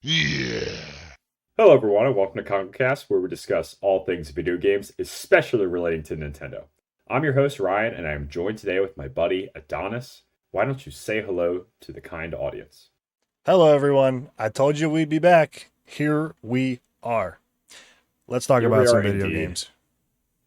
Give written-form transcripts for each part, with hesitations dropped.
Yeah. Hello, everyone, and welcome to KongaCast, where we discuss all things video games, especially relating to Nintendo. I'm your host, Ryan, and I am joined today with my buddy, Adonis. Why don't you say hello to the kind audience? Hello, everyone. I told you we'd be back. Here we are. Let's talk Here we about are some video indeed. games.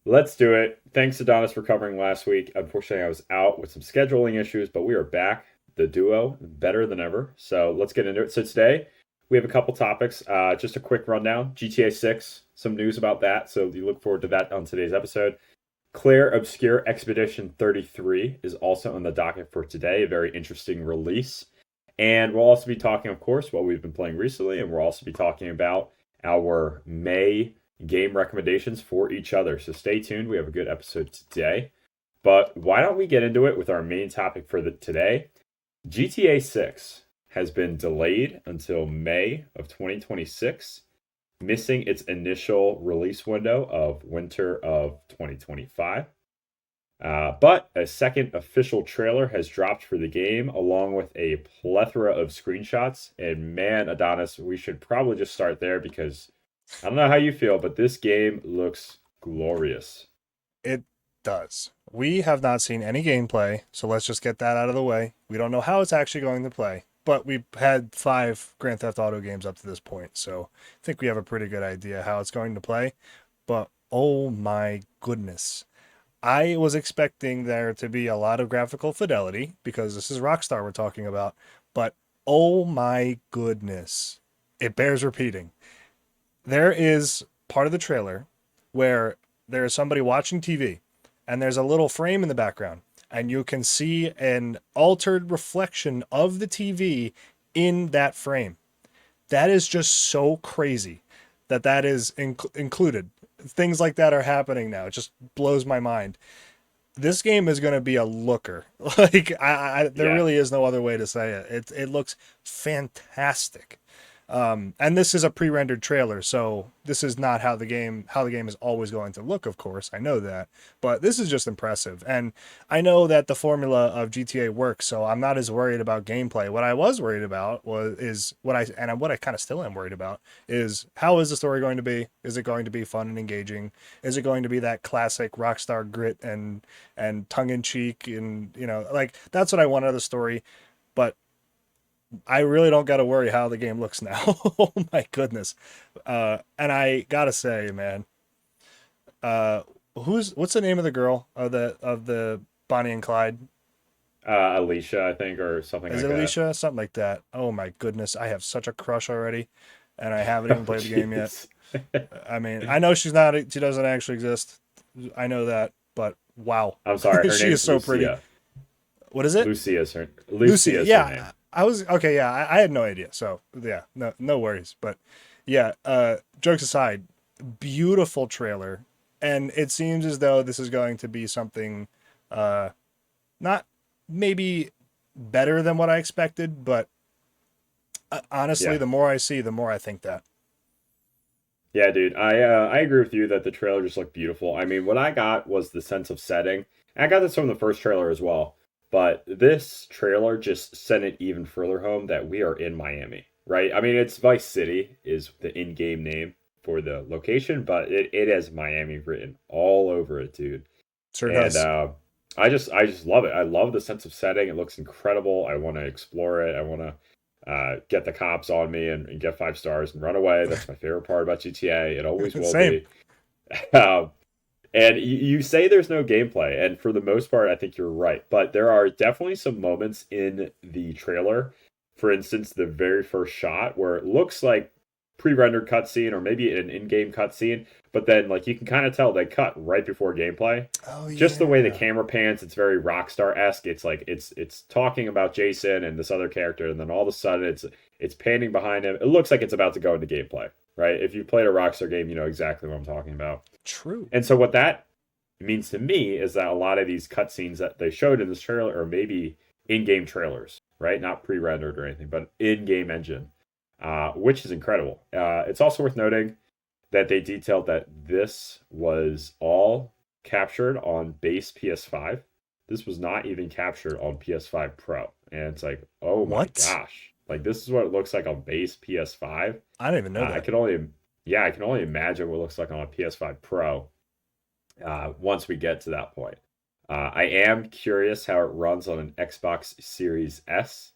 Let's do it. Thanks, Adonis, for covering last week. Unfortunately, I was out with some scheduling issues, but we are back, the duo, better than ever. So let's get into it. So today, we have a couple topics. Just a quick rundown GTA 6, some news about that. So you look forward to that on today's episode. Clair Obscur Expedition 33 is also on the docket for today, a very interesting release. And we'll also be talking, of course, what we've been playing recently, and we'll also be talking about our May game recommendations for each other. So stay tuned. We have a good episode today. But why don't we get into it with our main topic for today? GTA 6 has been delayed until May of 2026, missing its initial release window of winter of 2025. But a second official trailer has dropped for the game, along with a plethora of screenshots. And man, Adonis, we should probably just start there because I don't know how you feel, but this game looks glorious. It does. We have not seen any gameplay, so let's just get that out of the way. We don't know how it's actually going to play, but we've had 5 Grand Theft Auto games up to this point, so I think we have a pretty good idea how it's going to play. But oh my goodness. I was expecting there to be a lot of graphical fidelity because this is Rockstar we're talking about, but oh my goodness. It bears repeating. There is part of the trailer where there is somebody watching TV and there's a little frame in the background and you can see an altered reflection of the TV in that frame. That is just so crazy that is included. Things like that are happening now. It just blows my mind. This game is going to be a looker. Like there Yeah. really is no other way to say it. It looks fantastic. And this is a pre-rendered trailer, so this is not how the game is always going to look, of course. I know that, but this is just impressive. And I know that the formula of GTA works, so I'm not as worried about gameplay. What I was worried about what I kind of still am worried about is how is the story going to be? Is it going to be fun and engaging? Is it going to be that classic Rockstar grit and tongue in cheek and like that's what I want out of the story, but I really don't got to worry how the game looks now. Oh my goodness. And I gotta say, man, uh, what's the name of the girl of the Bonnie and Clyde? Alicia, I think, or something Is like it that. Alicia? Something like that. Oh my goodness, I have such a crush already, and I haven't Oh, even played the game yet. jeez. I mean, I know she doesn't actually exist. I know that, but wow, I'm sorry. Her she is name's so pretty. Lucia. What is it? Lucy. Lucia's her name. Yeah, I was okay. Yeah, I had no idea. So yeah, no worries. But yeah, jokes aside, beautiful trailer, and it seems as though this is going to be something, uh, not maybe better than what I expected, but honestly, Yeah. the more I see, the more I think that. Yeah, dude. I agree with you that the trailer just looked beautiful. I mean, what I got was the sense of setting. And I got this from the first trailer as well. But this trailer just sent it even further home that we are in Miami, right? I mean, it's Vice City is the in-game name for the location, but it has Miami written all over it, dude. Sure And does. I just love it. I love the sense of setting. It looks incredible. I want to explore it. I want to get the cops on me and get 5 stars and run away. That's my favorite part about GTA. It always will Same. be. Um, and you say there's no gameplay, and for the most part, I think you're right. But there are definitely some moments in the trailer. For instance, the very first shot where it looks like pre-rendered cutscene or maybe an in-game cutscene, but then like you can kind of tell they cut right before gameplay. Oh Just the way the yeah. camera pans, it's very Rockstar-esque. It's like it's talking about Jason and this other character, and then all of a sudden it's panning behind him. It looks like it's about to go into gameplay, right? If you played a Rockstar game, you know exactly what I'm talking about. True. And so what that means to me is that a lot of these cutscenes that they showed in this trailer are maybe in-game trailers, right? Not pre-rendered or anything, but in-game engine, which is incredible. It's also worth noting that they detailed that this was all captured on base PS5. This was not even captured on PS5 Pro, and it's like, oh my What? gosh, Like this is what it looks like on base PS5. I didn't even know I that. can only, yeah, I can only imagine what it looks like on a PS5 Pro once we get to that point. I am curious how it runs on an Xbox Series S,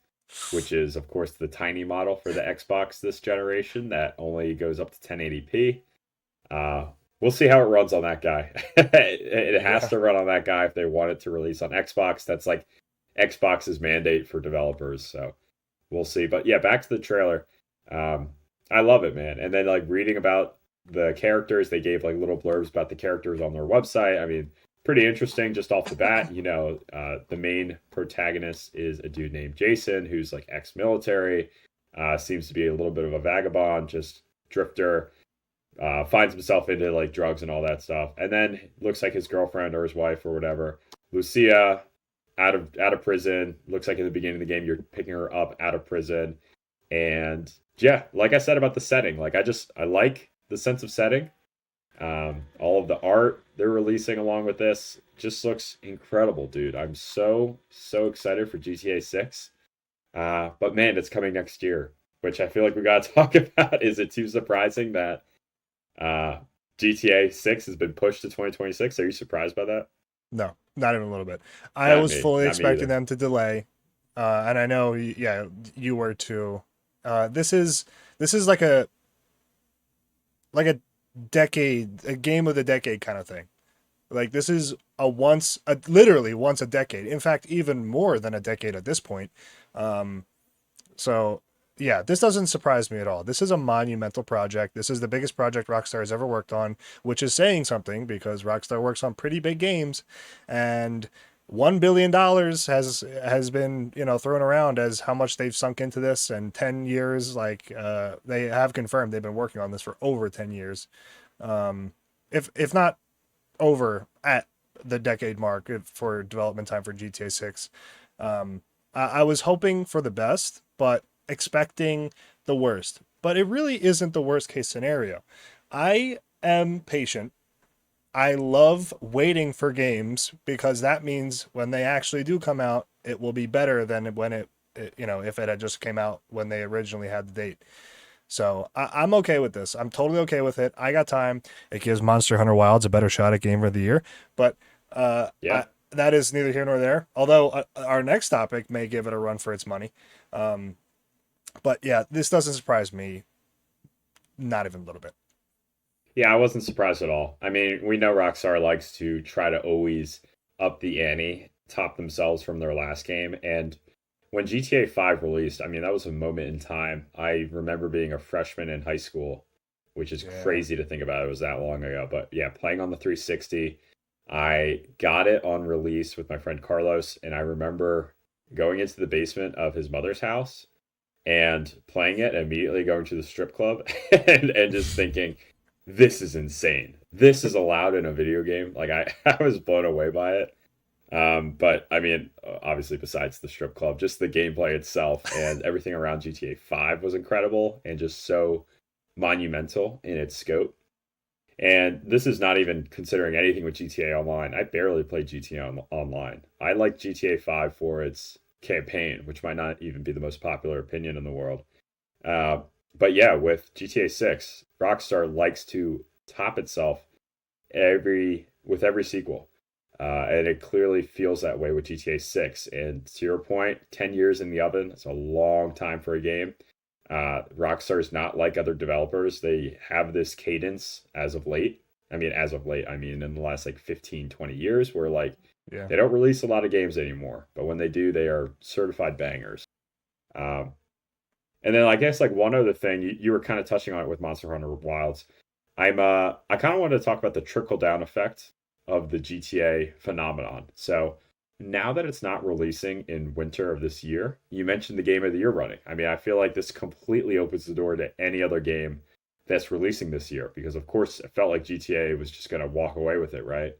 which is, of course, the tiny model for the Xbox this generation that only goes up to 1080p. Uh, we'll see how it runs on that guy. It has Yeah. to run on that guy if they want it to release on Xbox. That's like Xbox's mandate for developers. So we'll see. But yeah, back to the trailer. Um, I love it, man. And then like reading about the characters, they gave like little blurbs about the characters on their website. I mean, pretty interesting just off the bat. The main protagonist is a dude named Jason who's like ex-military, seems to be a little bit of a vagabond, just drifter, finds himself into like drugs and all that stuff. And then looks like his girlfriend or his wife or whatever, Lucia, out of prison. Looks like in the beginning of the game you're picking her up out of prison. And yeah, like I said about the setting, like I like the sense of setting. All of the art they're releasing along with this just looks incredible, dude. I'm so excited for GTA 6. But man, it's coming next year, which I feel like we got to talk about. Is it too surprising that uh, GTA 6 has been pushed to 2026? Are you surprised by that? No, not even a little bit. I Not was me. fully Not me expecting either. them to delay, and I know, yeah, you were too. This is like a decade, a game of the decade kind of thing. Like this is literally once a decade. In fact, even more than a decade at this point. Um, so yeah, this doesn't surprise me at all. This is a monumental project. This is the biggest project Rockstar has ever worked on, which is saying something because Rockstar works on pretty big games, and $1 billion has been thrown around as how much they've sunk into this, and 10 years, like they have confirmed they've been working on this for over 10 years, um, if not over at the decade mark for development time for GTA 6. I was hoping for the best, but expecting the worst. But it really isn't the worst case scenario. I am patient. I love waiting for games because that means when they actually do come out, it will be better than when if it had just came out when they originally had the date. So I'm okay with this. I'm totally okay with it. I got time. It gives Monster Hunter Wilds a better shot at Game of the Year, but Yeah. that is neither here nor there. Although our next topic may give it a run for its money. Um, but yeah, this doesn't surprise me, not even a little bit. Yeah, I wasn't surprised at all. I mean, we know Rockstar likes to try to always up the ante, top themselves from their last game. And when GTA 5 released, I mean, that was a moment in time. I remember being a freshman in high school, which is Yeah. crazy to think about. It was that long ago. But yeah, playing on the 360, I got it on release with my friend Carlos. And I remember going into the basement of his mother's house and playing it and immediately going to the strip club and just thinking, this is insane. This is allowed in a video game. Like I was blown away by it. But I mean, obviously, besides the strip club, just the gameplay itself and everything around GTA 5 was incredible and just so monumental in its scope. And this is not even considering anything with GTA Online. I barely played Online. I like GTA 5 for its campaign, which might not even be the most popular opinion in the world. Uh, but yeah, with GTA 6, Rockstar likes to top itself every sequel. And it clearly feels that way with GTA 6. And to your point, 10 years in the oven, it's a long time for a game. Rockstar is not like other developers. They have this cadence as of late. I mean, in the last like 15, 20 years, where like Yeah. they don't release a lot of games anymore. But when they do, they are certified bangers. Um, and then I guess like one other thing, you were kind of touching on it with Monster Hunter Wilds. I kind of wanted to talk about the trickle down effect of the GTA phenomenon. So now that it's not releasing in winter of this year, you mentioned the game of the year running. I mean, I feel like this completely opens the door to any other game that's releasing this year because, of course, it felt like GTA was just going to walk away with it, right?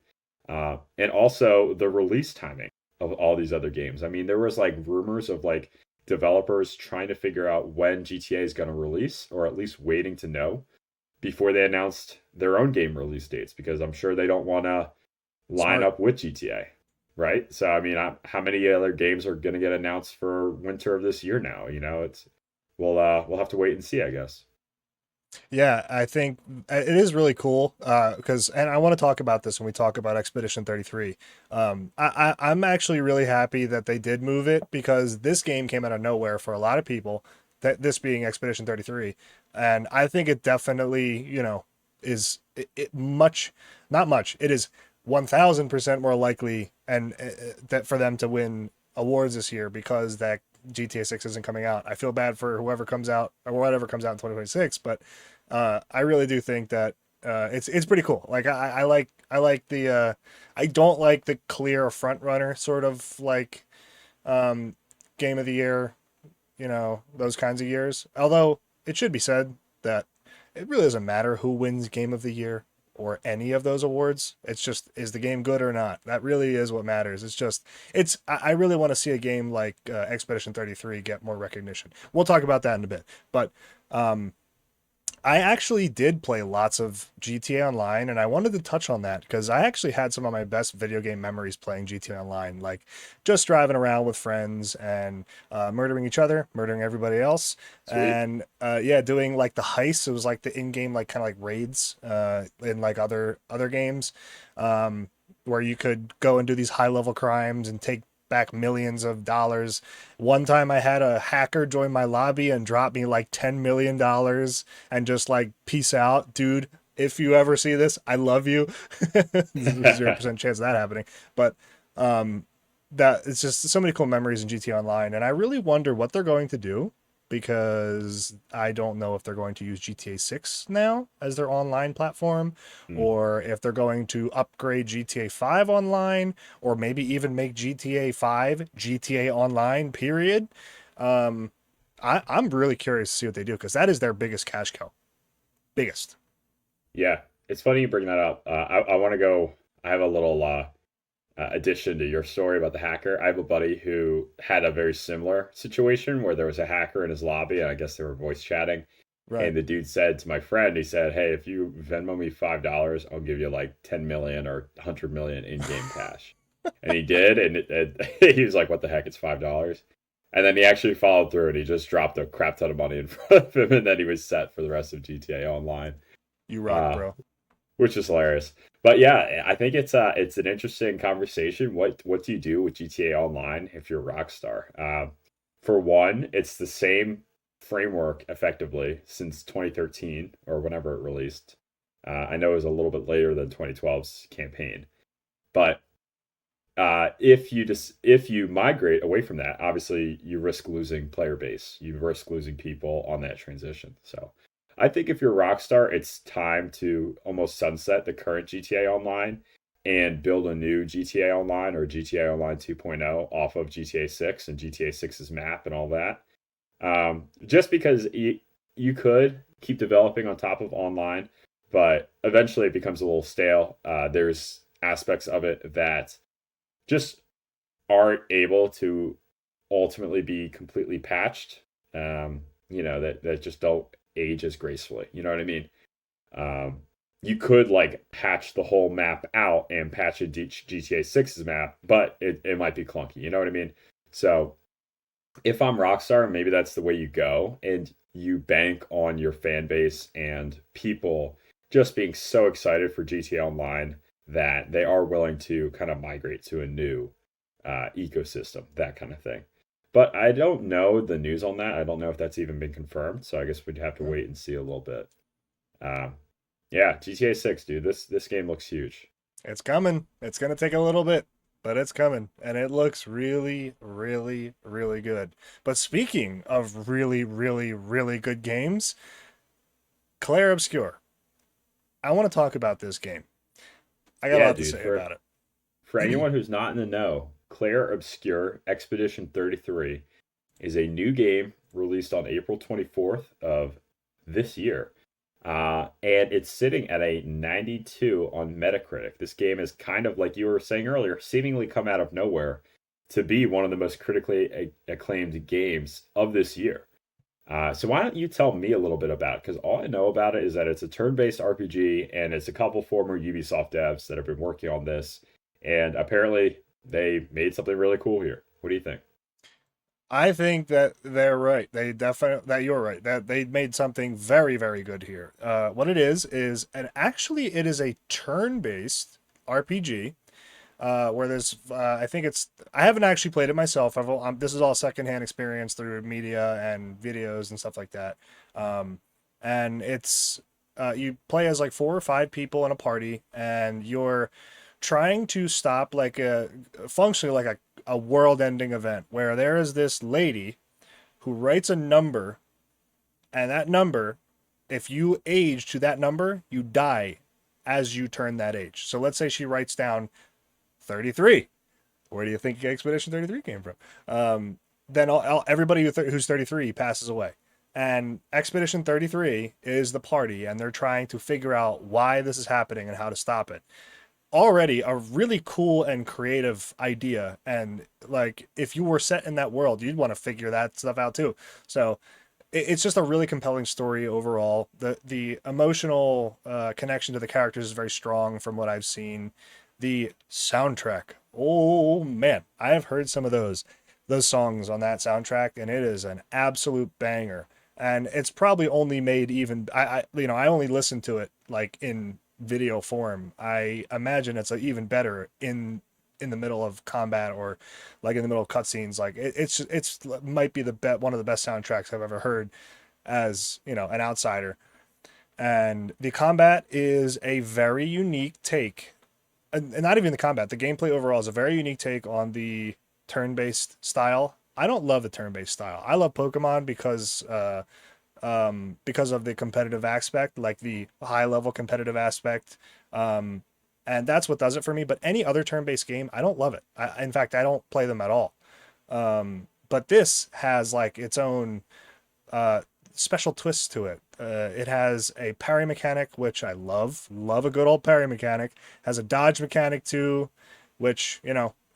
And also the release timing of all these other games. I mean, there was like rumors of like developers trying to figure out when GTA is going to release, or at least waiting to know before they announced their own game release dates, because I'm sure they don't want to line Smart. up with GTA, right? So I mean, how many other games are going to get announced for winter of this year now? You know, we'll have to wait and see, I guess. Yeah, I think it is really cool because, and I want to talk about this when we talk about Expedition 33. I'm actually really happy that they did move it because this game came out of nowhere for a lot of people, that this being Expedition 33. And I think it definitely, is much, not much, it is 1000% more likely and that for them to win awards this year because that GTA 6 isn't coming out. I feel bad for whoever comes out or whatever comes out in 2026, but I really do think that it's pretty cool. Like I like the I don't like the clear front runner sort of like um, game of the year, those kinds of years. Although it should be said that it really doesn't matter who wins game of the year or any of those awards. It's just, is the game good or not? That really is what matters. I really want to see a game like Expedition 33 get more recognition. We'll talk about that in a bit. But um, I actually did play lots of GTA Online, and I wanted to touch on that because I actually had some of my best video game memories playing GTA Online, like just driving around with friends and murdering each other, murdering everybody else, Sweet. and yeah, doing like the heists. It was like the in-game, like kind of like raids in like other games, where you could go and do these high-level crimes and take back millions of dollars. One time I had a hacker join my lobby and drop me like $10 million and just like peace out, dude. If you ever see this, I love you. 0% chance of that happening, but um, that it's just so many cool memories in GTA Online, and I really wonder what they're going to do because I don't know if they're going to use GTA 6 now as their online platform Hmm. or if they're going to upgrade GTA 5 online or maybe even make GTA 5 GTA Online, period. Um, I'm really curious to see what they do because that is their biggest cash cow. Biggest. Yeah, it's funny you bring that up. I want to go. I have a little addition to your story about the hacker. I have a buddy who had a very similar situation where there was a hacker in his lobby, and I guess they were voice chatting. Right. And the dude said to my friend, he said, "Hey, if you Venmo me $5, I'll give you like 10 million or 100 million in game cash." And he did, and he was like, "What the heck? It's $5." And then he actually followed through, and he just dropped a crap ton of money in front of him, and then he was set for the rest of GTA Online. You rock, Uh, bro. which is hilarious. But yeah, I think it's an interesting conversation. What do you do with GTA Online if you're a rock star? For one, it's the same framework effectively since 2013 or whenever it released. I know it was a little bit later than 2012's campaign, but if you migrate away from that, obviously you risk losing player base. You risk losing people on that transition. So I think if you're Rockstar, it's time to almost sunset the current GTA Online and build a new GTA Online or GTA Online 2.0 off of GTA 6 and GTA 6's map and all that. Just because you could keep developing on top of online, but eventually it becomes a little stale. There's aspects of it that just aren't able to ultimately be completely patched. That just don't age as gracefully. You know what I mean? Um, you could like patch the whole map out and patch a GTA 6's map, but it might be clunky. You know what I mean? So if I'm Rockstar, maybe that's the way you go, and you bank on your fan base and people just being so excited for GTA Online that they are willing to kind of migrate to a new ecosystem, that kind of thing. But I don't know the news on that. I don't know if that's even been confirmed. So I guess we'd have to wait and see a little bit. Um, yeah, GTA 6, dude. This game looks huge. It's coming. It's going to take a little bit, but it's coming. And it looks really, really, really good. But speaking of really, really, really good games, Clair Obscur. I want to talk about this game. I got a Yeah, lot to dude. say For about it. for anyone who's not in the know, Clair Obscur Expedition 33 is a new game released on April 24th of this year. And it's sitting at a 92 on Metacritic. This game is kind of like you were saying earlier, seemingly come out of nowhere to be one of the most critically acclaimed games of this year. So why don't you tell me a little bit about it? Because all I know about it is that it's a turn-based RPG, and it's a couple former Ubisoft devs that have been working on this, and apparently they made something really cool here. What do you think? I think that they're right. They definitely that you're right. That they made something very, very good here. What it is, and actually, it is a turn-based RPG. Where there's, I think it's, I haven't actually played it myself. This is all secondhand experience through media and videos and stuff like that. Um, and it's, you play as like 4 or 5 people in a party, and you're trying to stop like functionally like a world-ending event where there is this lady who writes a number, and that number, if you age to that number, you die as you turn that age. So let's say she writes down 33. Where do you think Expedition 33 came from? Then everybody who's 33 passes away. And Expedition 33 is the party, and they're trying to figure out why this is happening and how to stop it. Already a really cool and creative idea. And like, if you were set in that world, you'd want to figure that stuff out too. So it's just a really compelling story overall. The emotional connection to the characters is very strong from what I've seen. The soundtrack, oh man, I have heard some of those songs on that soundtrack, and it is an absolute banger. And it's probably only made even I only listen to it like in video form. I imagine it's even better in the middle of combat or like in the middle of cutscenes. Like it's might be one of the best soundtracks I've ever heard as an outsider. And the combat is a very unique take, and not even the combat, the gameplay overall is a very unique take on the turn-based style. I don't love the turn-based style. I love Pokemon because of the competitive aspect, like the high-level competitive aspect. And that's what does it for me. But any other turn-based game, I don't love it. In fact, I don't play them at all. But this has like its own special twist to it. It has a parry mechanic, which I love. Love a good old parry mechanic. Has a dodge mechanic too, which,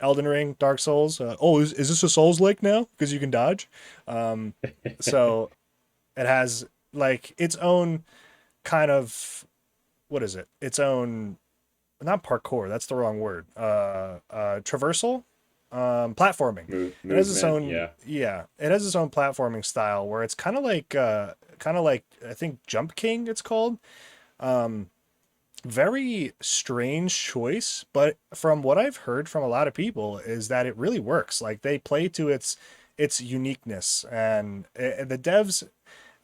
Elden Ring, Dark Souls. Is this a Souls like now? Because you can dodge. So it has like its own kind of, what is it? Its own, not parkour. That's the wrong word. Traversal, platforming. It has its Movement, own, yeah. yeah. It has its own platforming style where it's kind of like I think Jump King. It's called. Um, Very strange choice, but from what I've heard from a lot of people is that it really works. Like they play to its uniqueness, and the devs,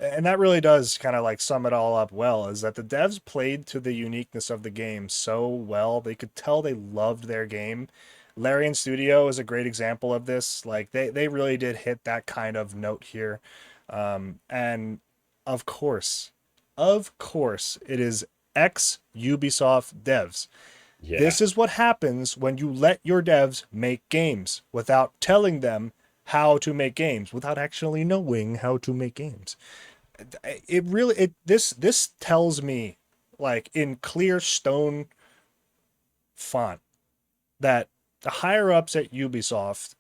and that really does kind of like sum it all up well, is that the devs played to the uniqueness of the game so well. They could tell they loved their game. Larian Studio is a great example of this. Like they really did hit that kind of note here. And of course, it is ex Ubisoft devs. Yeah. This is what happens when you let your devs make games without telling them how to make games, without actually knowing how to make games. It really this tells me like in clear stone font that the higher ups at Ubisoft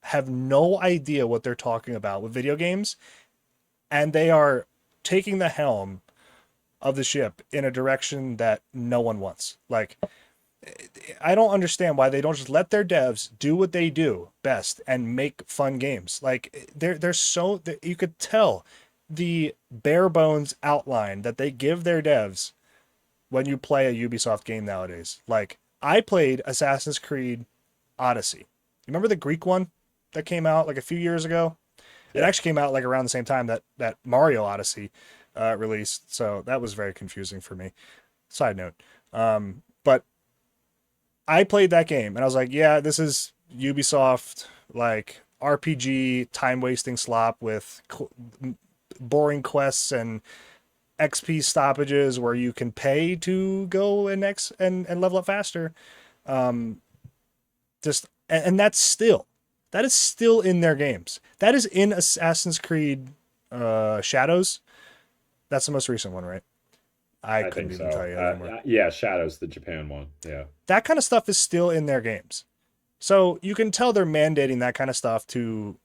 have no idea what they're talking about with video games, and they are taking the helm of the ship in a direction that no one wants. Like, I don't understand why they don't just let their devs do what they do best and make fun games. Like, they're so, you could tell the bare bones outline that they give their devs when you play a Ubisoft game nowadays. Like, I played Assassin's Creed Odyssey. You remember the Greek one that came out like a few years ago? It Yeah. actually came out like around the same time that Mario Odyssey released, so that was very confusing for me. Side note, but I played that game and I was like, yeah, this is Ubisoft like RPG time wasting slop with boring quests and XP stoppages where you can pay to go and level up faster. Um, just and that is still in their games. That is in Assassin's Creed Shadows. That's the most recent one, right? I I couldn't think even tell so. you anymore. Yeah, Shadows, the Japan one. Yeah. That kind of stuff is still in their games. So you can tell they're mandating that kind of stuff to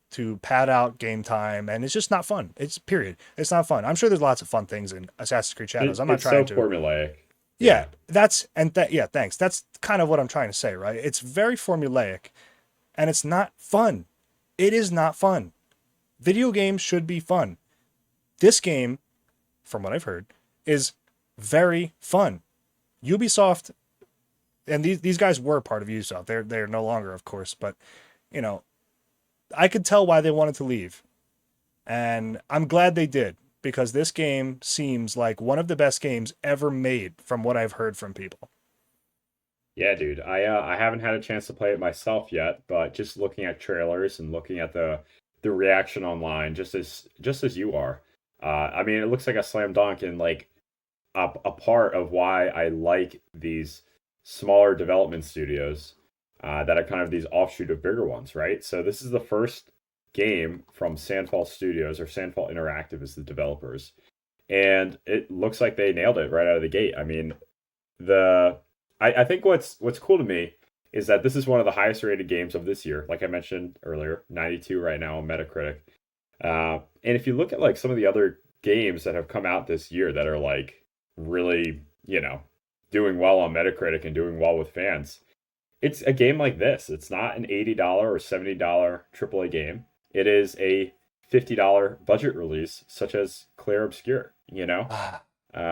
pad out game time, and it's just not fun. It's period. It's not fun. I'm sure there's lots of fun things in Assassin's Creed Shadows. I'm not It's so trying to. formulaic. Yeah, Yeah. yeah, thanks. That's kind of what I'm trying to say, right? It's very formulaic, and it's not fun. It is not fun. Video games should be fun. This game, from what I've heard, is very fun. Ubisoft, and these guys were part of Ubisoft. They're no longer, of course, but you know, I could tell why they wanted to leave. And I'm glad they did, because this game seems like one of the best games ever made from what I've heard from people. Yeah, dude. I haven't had a chance to play it myself yet, but just looking at trailers and looking at the reaction online, just as you are. I mean, it looks like a slam dunk, and like a part of why I like these smaller development studios that are kind of these offshoot of bigger ones, right? So this is the first game from Sandfall Studios, or Sandfall Interactive is the developers, and it looks like they nailed it right out of the gate. I mean, the I think what's cool to me is that this is one of the highest rated games of this year. Like I mentioned earlier, 92 right now on Metacritic. And if you look at like some of the other games that have come out this year that are like really, doing well on Metacritic and doing well with fans, it's a game like this. It's not an $80 or $70 AAA game. It is a $50 budget release, such as Clair Obscur,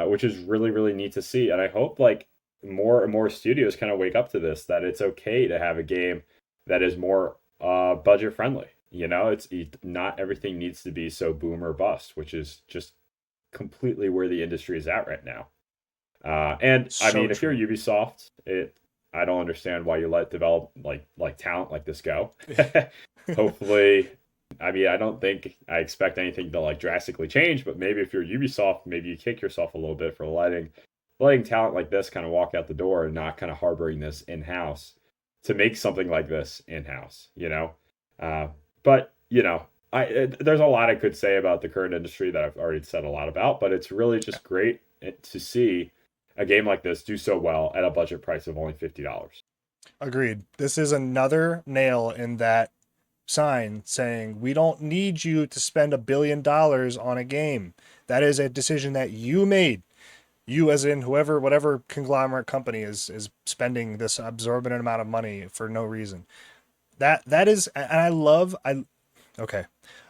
which is really, really neat to see. And I hope like more and more studios kind of wake up to this, that it's okay to have a game that is more budget friendly. Not everything needs to be so boom or bust, which is just completely where the industry is at right now. And I So mean, if you're true. Ubisoft, I don't understand why you let develop like talent like this go. Hopefully, I mean, I don't think I expect anything to like drastically change, but maybe if you're Ubisoft, maybe you kick yourself a little bit for letting talent like this kind of walk out the door and not kind of harboring this in house to make something like this in house. Uh, but there's a lot I could say about the current industry that I've already said a lot about, but it's really just great to see a game like this do so well at a budget price of only $50. Agreed. This is another nail in that sign saying we don't need you to spend $1 billion on a game. That is a decision that you made. You, as in whoever, whatever conglomerate company is spending this absorbent amount of money for no reason. That is, and I okay.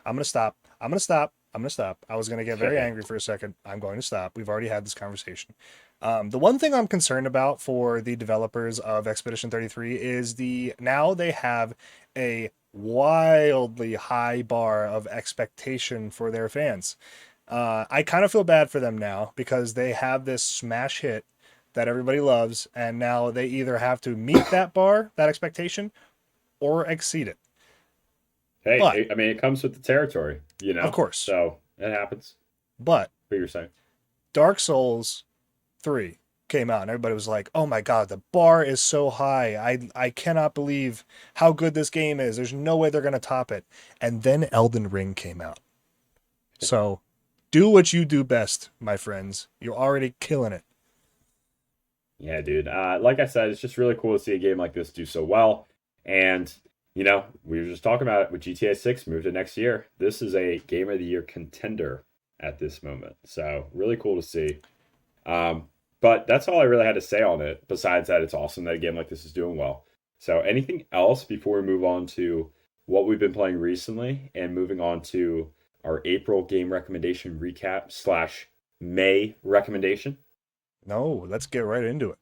I'm gonna stop. I'm gonna stop. I'm gonna stop. I was gonna get very angry for a second. I'm going to stop. We've already had this conversation. The one thing I'm concerned about for the developers of Expedition 33 is now they have a wildly high bar of expectation for their fans. I kind of feel bad for them now because they have this smash hit that everybody loves, and now they either have to meet that bar, that expectation, or exceed it. But I mean, it comes with the territory, of course, so it happens. but What you're saying? Dark Souls 3 came out and everybody was like, "Oh my god, the bar is so high. I cannot believe how good this game is. There's no way they're going to top it." And then Elden Ring came out. So, do what you do best, my friends. You're already killing it. Yeah, dude. Like I said, it's just really cool to see a game like this do so well. And, we were just talking about it with GTA 6 moved to next year. This is a Game of the Year contender at this moment. So, really cool to see. But that's all I really had to say on it, besides that it's awesome that a game like this is doing well. So, anything else before we move on to what we've been playing recently and moving on to our April game recommendation recap slash May recommendation? No, let's get right into it.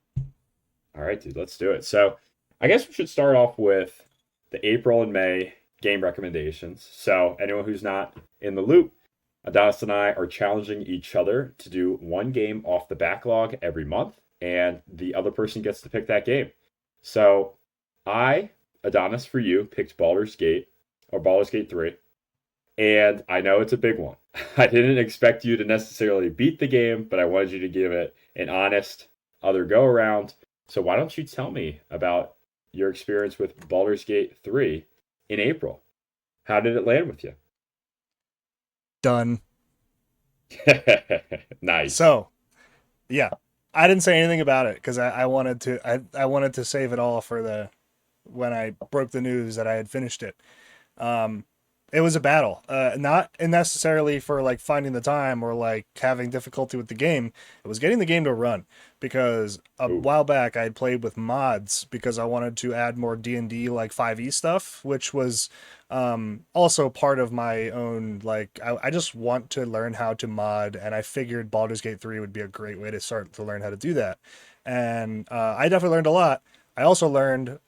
All right, dude, let's do it. So, I guess we should start off with the April and May game recommendations. So, anyone who's not in the loop, Adonis and I are challenging each other to do one game off the backlog every month, and the other person gets to pick that game. So, Adonis, for you, picked Baldur's Gate 3, and I know it's a big one. I didn't expect you to necessarily beat the game, but I wanted you to give it an honest other go around. So why don't you tell me about your experience with Baldur's Gate 3 in April? How did it land with you? Done. Nice. So, yeah. I didn't say anything about it because I wanted to I wanted to save it all for the when I broke the news that I had finished it. Um, It was a battle, not necessarily for like finding the time or like having difficulty with the game. It was getting the game to run because a Ooh, while back I had played with mods because I wanted to add more D&D like 5e stuff, which was also part of my own like I just want to learn how to mod, and I figured Baldur's Gate 3 would be a great way to start to learn how to do that. And I definitely learned a lot. I also learned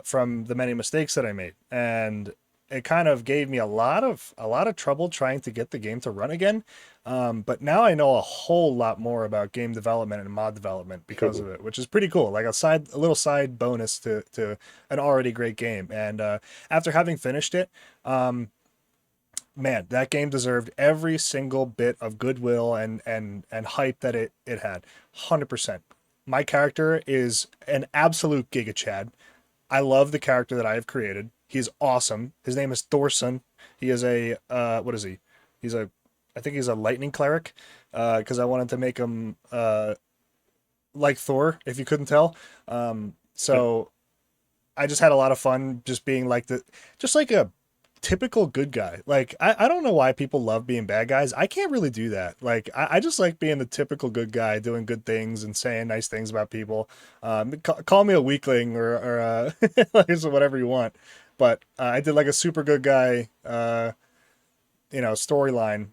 from the many mistakes that I made, and it kind of gave me a lot of trouble trying to get the game to run again. But now I know a whole lot more about game development and mod development because of it, which is pretty cool. Like a little side bonus to an already great game. And after having finished it, um, man, that game deserved every single bit of goodwill and hype that it had. 100%. My character is an absolute giga chad. I love the character that I have created. He's awesome. His name is Thorson. He is a what is he? He's a I think he's a lightning cleric. Because I wanted to make him like Thor, if you couldn't tell. So I just had a lot of fun just being like just like a typical good guy. Like I don't know why people love being bad guys. I can't really do that. Like I just like being the typical good guy, doing good things and saying nice things about people. Call me a weakling or like so whatever you want. But I did like a super good guy, storyline,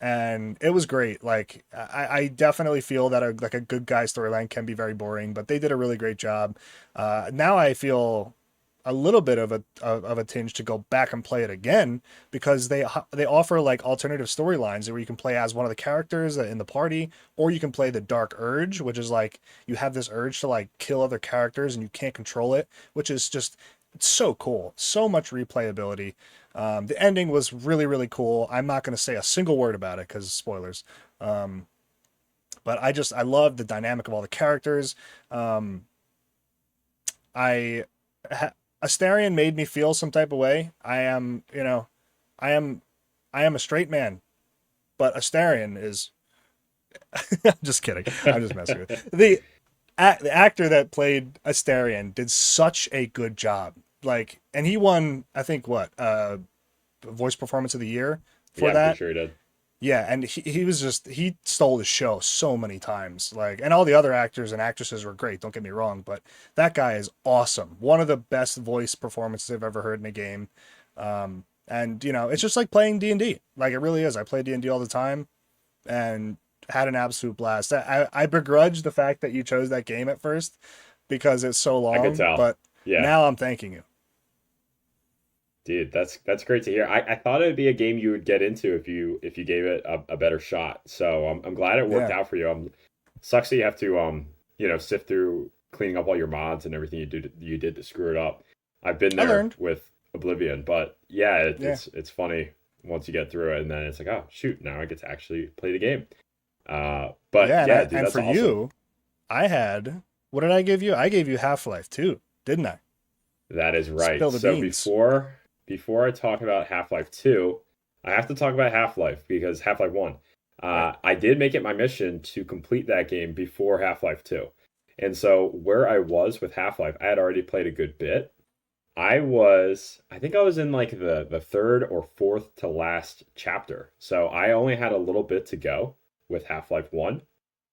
and it was great. Like I definitely feel that like a good guy storyline can be very boring, but they did a really great job. Now I feel a little bit of a tinge to go back and play it again because they offer like alternative storylines where you can play as one of the characters in the party, or you can play the Dark Urge, which is like you have this urge to like kill other characters and you can't control it, which is just it's so cool, so much replayability. The ending was really really cool. I'm not going to say a single word about it because spoilers. Um, but I love the dynamic of all the characters. Um, I Astarion made me feel some type of way. I am I am a straight man, but Astarion is I'm just kidding. I'm just messing with you. The actor that played Astarion did such a good job. Like, and he won, I think, what voice performance of the year for yeah, I'm pretty that. sure he did. Yeah, and he was just he stole the show so many times. Like, and all the other actors and actresses were great. Don't get me wrong, but that guy is awesome. One of the best voice performances I've ever heard in a game. And it's just like playing D&D. Like it really is. I play D&D all the time, and had an absolute blast. I begrudge the fact that you chose that game at first because it's so I could long, tell. but Yeah. now I'm thanking you. Dude, that's great to hear. I thought it'd be a game you would get into if you gave it a better shot. So I'm glad it worked Yeah, out for you. Sucks that you have to sift through cleaning up all your mods and everything you did to screw it up. I've been I there learned. with Oblivion, but yeah, Yeah, it's funny once you get through it, and then it's like, oh shoot, now I get to actually play the game. But yeah, yeah, dude, and that's for awesome. you, I had what did I give you? I gave you Half Life too, didn't I? That is right. Spill the So beans. before I talk about Half-Life 2, I have to talk about Half-Life because Half-Life 1. Right. I did make it my mission to complete that game before Half-Life 2. And so where I was with Half-Life, I had already played a good bit. I think I was in like the third or fourth to last chapter. So I only had a little bit to go with Half-Life 1.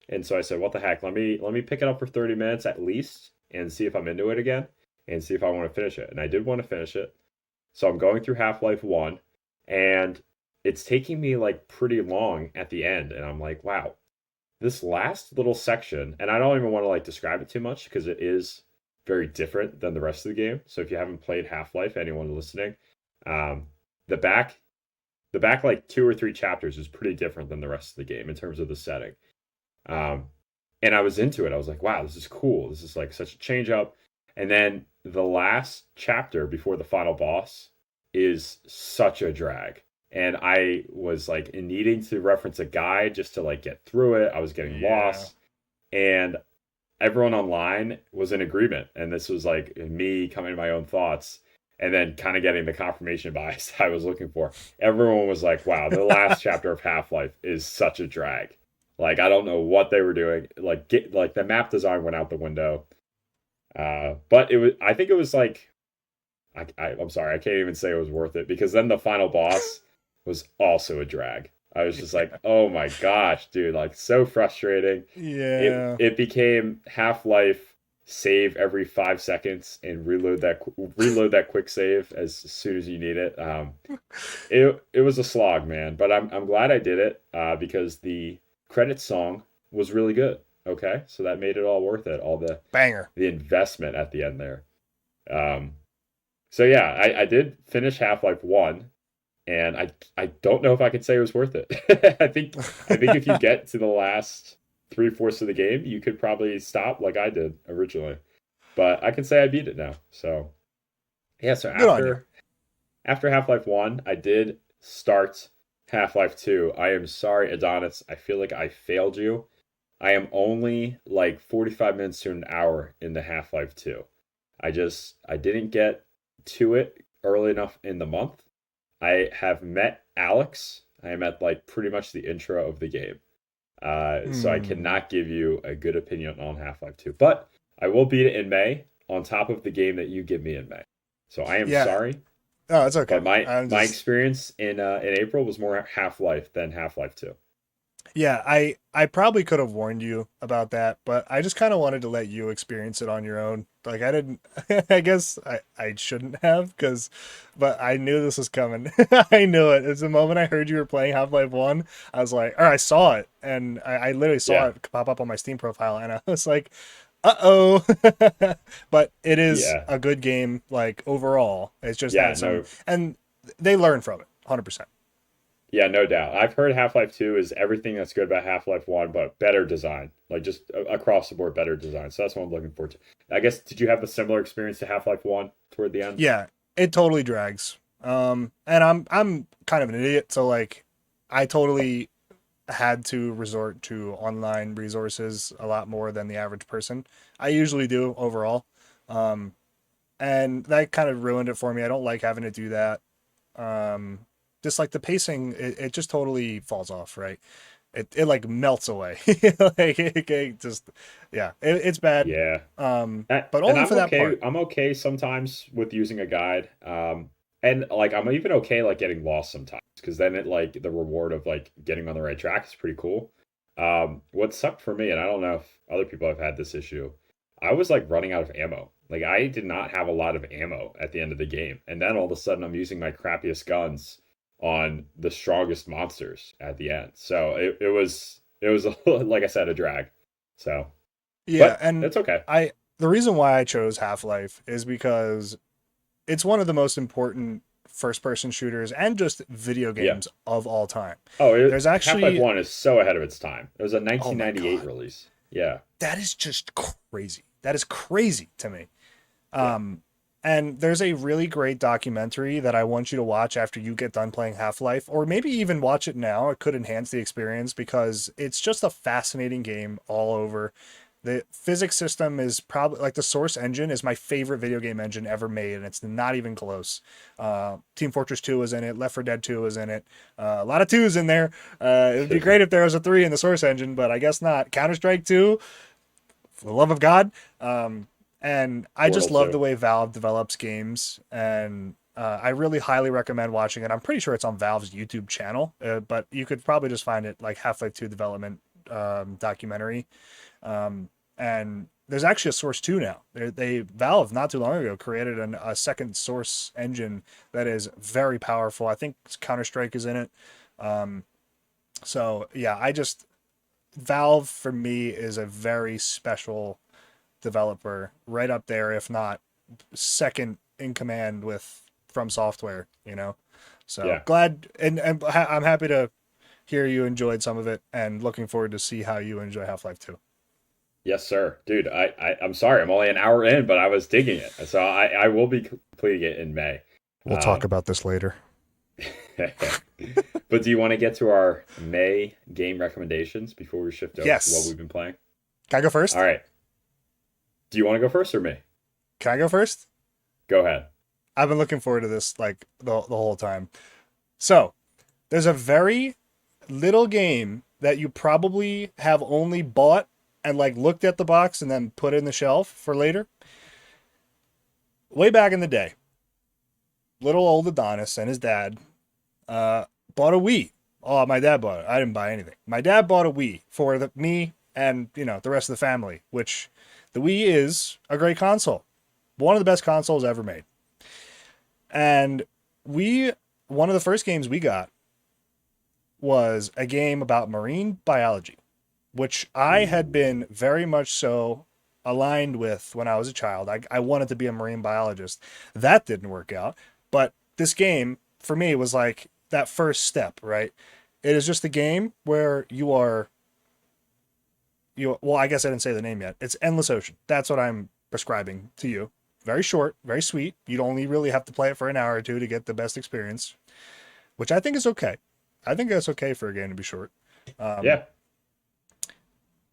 And so I said, what the heck? Let me pick it up for 30 minutes at least and see if I'm into it again and see if I want to finish it. And I did want to finish it. So I'm going through Half-Life 1 and it's taking me like pretty long at the end and I'm like, wow, this last little section, and I don't even want to like describe it too much because it is very different than the rest of the game. So if you haven't played Half-Life, anyone listening, um, the back the back like two or three chapters is pretty different than the rest of the game in terms of the setting. Um, and I was into it. I was like, wow, this is cool. This is like such a change up. And then the last chapter before the final boss is such a drag. And I was like needing to reference a guide just to like get through it. I was getting Yeah. lost. And everyone online was in agreement. And this was like me coming to my own thoughts and then kind of getting the confirmation bias I was looking for. Everyone was like, wow, the last chapter of Half Life is such a drag. Like, I don't know what they were doing. Like the map design went out the window. But I think it was like I'm sorry, I can't even say it was worth it because then the final boss was also a drag. I was just like, oh my gosh, dude, like so frustrating. It Yeah. it became Half-Life save every 5 seconds and reload that quick save as soon as you need it. It was a slog, man, but I'm glad I did it because the credit song was really good. Okay, so that made it all worth it. All Banger. the investment at the end there. Um, so yeah, I did finish Half-Life 1, and I don't know if I could say it was worth it. I think if you get to the last three-fourths of the game, you could probably stop like I did originally. But I can say I beat it now. So yeah, so Good on you. after Half-Life 1, I did start Half-Life 2. I am sorry, Adonis. I feel like I failed you. I am only like 45 minutes to an hour into Half-Life 2. I didn't get to it early enough in the month. I have met Alex. I am at like pretty much the intro of the game. So I Hmm. cannot give you a good opinion on Half-Life 2. But I will beat it in May on top of the game that you give me in May. So I am Yeah. sorry, Oh, it's okay. but my I'm my just experience in April was more Half-Life than Half-Life 2. Yeah, I probably could have warned you about that, but I just kind of wanted to let you experience it on your own. Like I didn't I guess I shouldn't have cuz but I knew this was coming. I knew it. It's the moment I heard you were playing Half-Life 1, I was like, or I saw it and I literally saw Yeah. it pop up on my Steam profile and I was like, "Uh-oh." But it is Yeah. a good game like overall. It's just Yeah, had some no. and they learn from it 100%. Yeah, no doubt. I've heard Half-Life 2 is everything that's good about Half-Life 1, but better design. Like just across the board better design. So that's what I'm looking forward to. I guess did you have a similar experience to Half-Life 1 toward the end? Yeah, it totally drags. And I'm kind of an idiot, so like I totally had to resort to online resources a lot more than the average person. I usually do overall. Um, and that kind of ruined it for me. I don't like having to do that. Um, just like the pacing, it just totally falls off, right? It like melts away. Like it just yeah, it's bad. Yeah. But And only for that part. I'm okay sometimes with using a guide. And like I'm even okay like getting lost sometimes because then it like the reward of like getting on the right track is pretty cool. What sucked for me, and I don't know if other people have had this issue, I was like running out of ammo. Like I did not have a lot of ammo at the end of the game, and then all of a sudden I'm using my crappiest guns on the strongest monsters at the end. So it was like I said a drag. So, Yeah, but and it's okay. I the reason why I chose Half-Life is because it's one of the most important first-person shooters and just video Yeah. games of all time. Oh, There's Half-Life actually 1 is so ahead of its time. It was a oh my 1998 god, release. Yeah. that is just crazy. That is crazy to me. Yeah. Um, and there's a really great documentary that I want you to watch after you get done playing Half-Life, or maybe even watch it now. It could enhance the experience because it's just a fascinating game all over. The physics system is probably like the Source engine is my favorite video game engine ever made, and it's not even close. Team Fortress 2 was in it, Left 4 Dead 2 was in it. A lot of twos in there. It would be great if there was a 3 in the Source engine, but I guess not. Counter Strike 2, for the love of God. And I just Portal love 2. the way Valve develops games, and I really highly recommend watching it. I'm pretty sure it's on Valve's YouTube channel, but you could probably just find it like Half-Life 2 development documentary. And there's actually a Source 2 now. They Valve not too long ago created a second Source engine that is very powerful. I think Counter Strike is in it. Um, so yeah, I just Valve for me is a very special developer, right up there, if not second in command with From Software. So Yeah. glad and I'm happy to hear you enjoyed some of it, and looking forward to see how you enjoy Half-Life 2. Yes, sir. Dude, I'm sorry. I'm only an hour in, but I was digging it. So I will be completing it in May. We'll talk Um, about this later. but do you want to get to our May game recommendations before we shift over to what Yes. we've been playing? Can I go All first? right. Do you want to go first or me? Can I go first? Go ahead. I've been looking forward to this like the whole time. So, there's a very little game that you probably have only bought and like looked at the box and then put in the shelf for later. Way back in the day, little old Adonis and his dad bought a Wii. Oh, my dad bought it. I didn't buy anything. My dad bought a Wii for me and the rest of the family, which the Wii is a great console, one of the best consoles ever made. And one of the first games we got was a game about marine biology, which I had been very much so aligned with when I was a child. I wanted to be a marine biologist. That didn't work out. But this game, for me, was like that first step, right? It is just a game where well, I guess I didn't say the name yet. It's Endless Ocean. That's what I'm prescribing to you. Very short, very sweet. You'd only really have to play it for an hour or two to get the best experience, which I think is okay. I think that's okay for a game to be short. Yeah.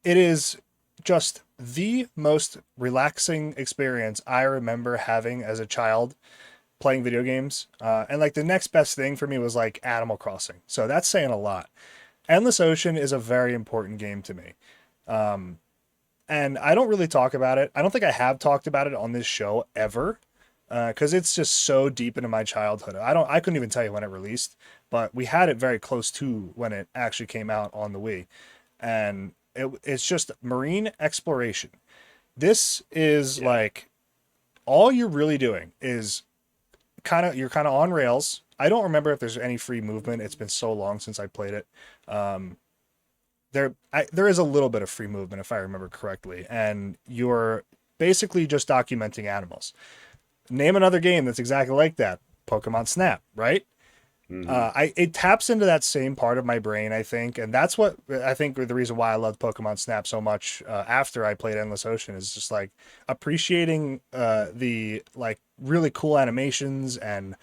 It is just the most relaxing experience I remember having as a child playing video games. And like the next best thing for me was like Animal Crossing. So that's saying a lot. Endless Ocean is a very important game to me. And I don't really talk about it. I don't think I have talked about it on this show ever. Because it's just so deep into my childhood. I couldn't even tell you when it released, but we had it very close to when it actually came out on the Wii. And it's just marine exploration. This is like all you're really doing is you're kind of on rails. I don't remember if there's any free movement. It's been so long since I played it. There is a little bit of free movement if I remember correctly, and you're basically just documenting animals. Name another game that's exactly like that. Pokemon Snap, right? It taps into that same part of my brain, I think, and that's what I think the reason why I loved Pokemon Snap so much after I played Endless Ocean is just like appreciating the like really cool animations and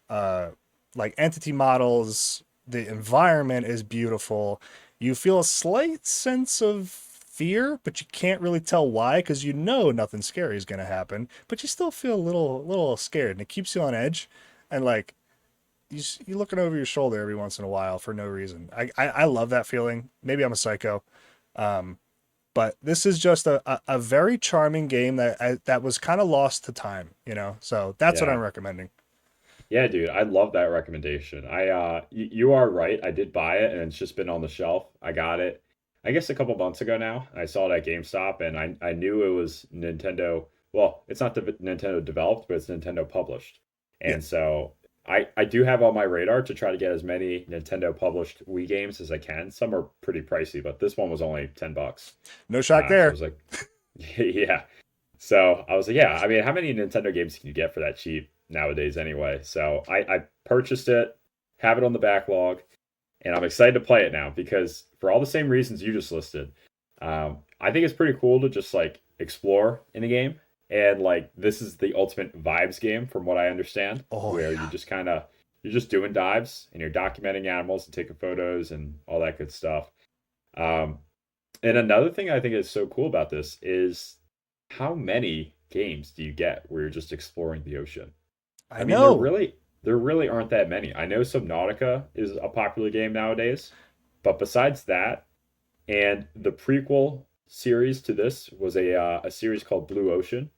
like entity models. The environment is beautiful. You feel a slight sense of fear, but you can't really tell why because nothing scary is going to happen, but you still feel a little scared, and it keeps you on edge. And like you looking over your shoulder every once in a while for no reason. I love that feeling. Maybe I'm a psycho, but this is just a very charming game that was kind of lost to time, So that's what I'm Yeah. recommending. Yeah, dude, I love that recommendation. You are right. I did buy it and it's just been on the shelf. I got it, I guess a couple months ago now. I saw it at GameStop and I knew it was Nintendo. Well, it's not Nintendo developed, but it's Nintendo published. Yeah, And so I do have on my radar to try to get as many Nintendo published Wii games as I can. Some are pretty pricey, but this one was only $10. no shock So I there. was like, yeah. So I was like, yeah, I mean, how many Nintendo games can you get for that cheap nowadays anyway? So I purchased it, have it on the backlog, and I'm excited to play it now because for all the same reasons you just listed, I think it's pretty cool to just like explore in the game. And like this is the ultimate vibes game from what I understand, Oh where yeah, you're just doing dives and you're documenting animals and taking photos and all that good stuff. Um, and another thing I think is so cool about this is how many games do you get where you're just exploring the ocean? I I mean, know. there really aren't that many. I know Subnautica is a popular game nowadays, but besides that, and the prequel series to this was a series called Blue Ocean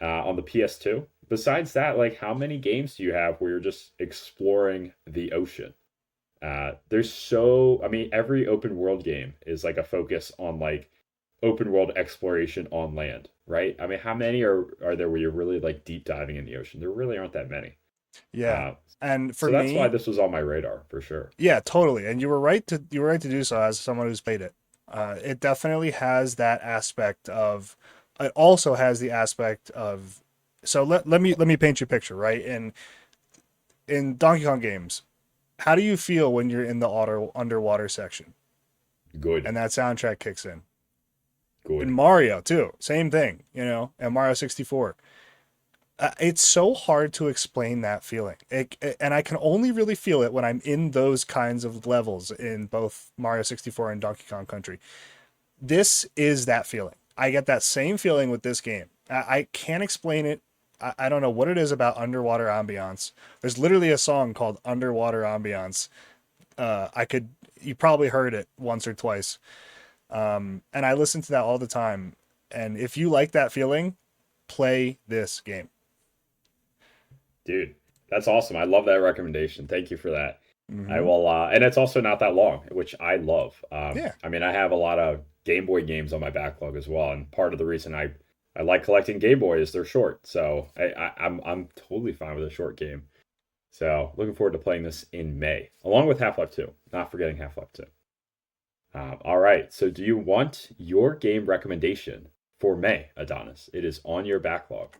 on the PS2. Besides that, like how many games do you have where you're just exploring the ocean? I mean, every open world game is like a focus on like open world exploration on land, right? I mean, how many are there where you're really like deep diving in the ocean? There really aren't that many. Yeah, Uh, and for so that's why me, this was on my radar for sure. yeah, totally. And you were right to do so as someone who's played it. It definitely has that aspect of. It also has the aspect of. So let me paint you a picture, right? In Donkey Kong games, how do you feel when you're in the underwater section Good, and that soundtrack kicks in? In good. Mario too, same thing, and Mario 64. It's so hard to explain that feeling. And I can only really feel it when I'm in those kinds of levels in both Mario 64 and Donkey Kong Country. This is that feeling. I get that same feeling with this game. I can't explain it. I don't know what it is about underwater ambiance. There's literally a song called Underwater Ambiance. You probably heard it once or twice. And I listen to that all the time. And if you like that feeling, play this game. Dude, That's awesome. I love that recommendation. Thank you for that. I Hmm. will, and it's also not that long, which I love. Yeah. I mean, I have a lot of Game Boy games on my backlog as well, and part of the reason I like collecting Game Boy is they're short. So I'm totally fine with a short game. So looking forward to playing this in May, along with Half Life 2. Not forgetting Half Life 2. All right. So do you want your game recommendation for May, Adonis? It is on your backlog.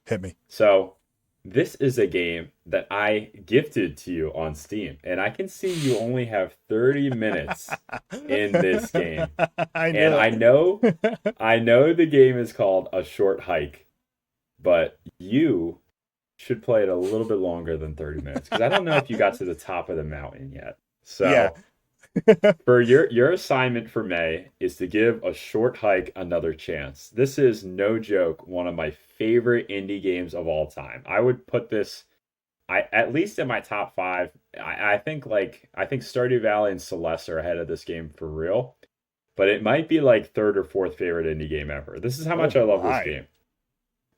Hit me. So this is a game that I gifted to you on Steam, and I can see you only have 30 minutes in this game. I And knew it. I know the game is called A Short Hike, but you should play it a little bit longer than 30 minutes because I don't know if you got to the top of the mountain yet. Yeah. So for your assignment for May is to give A Short Hike another chance. This is no joke, one of my favorite indie games of all time. I would put this I at least in my top five. I think Stardew Valley and Celeste are ahead of this game for real. But it might be like third or fourth favorite indie game ever. This is how Oh much I love this my. game.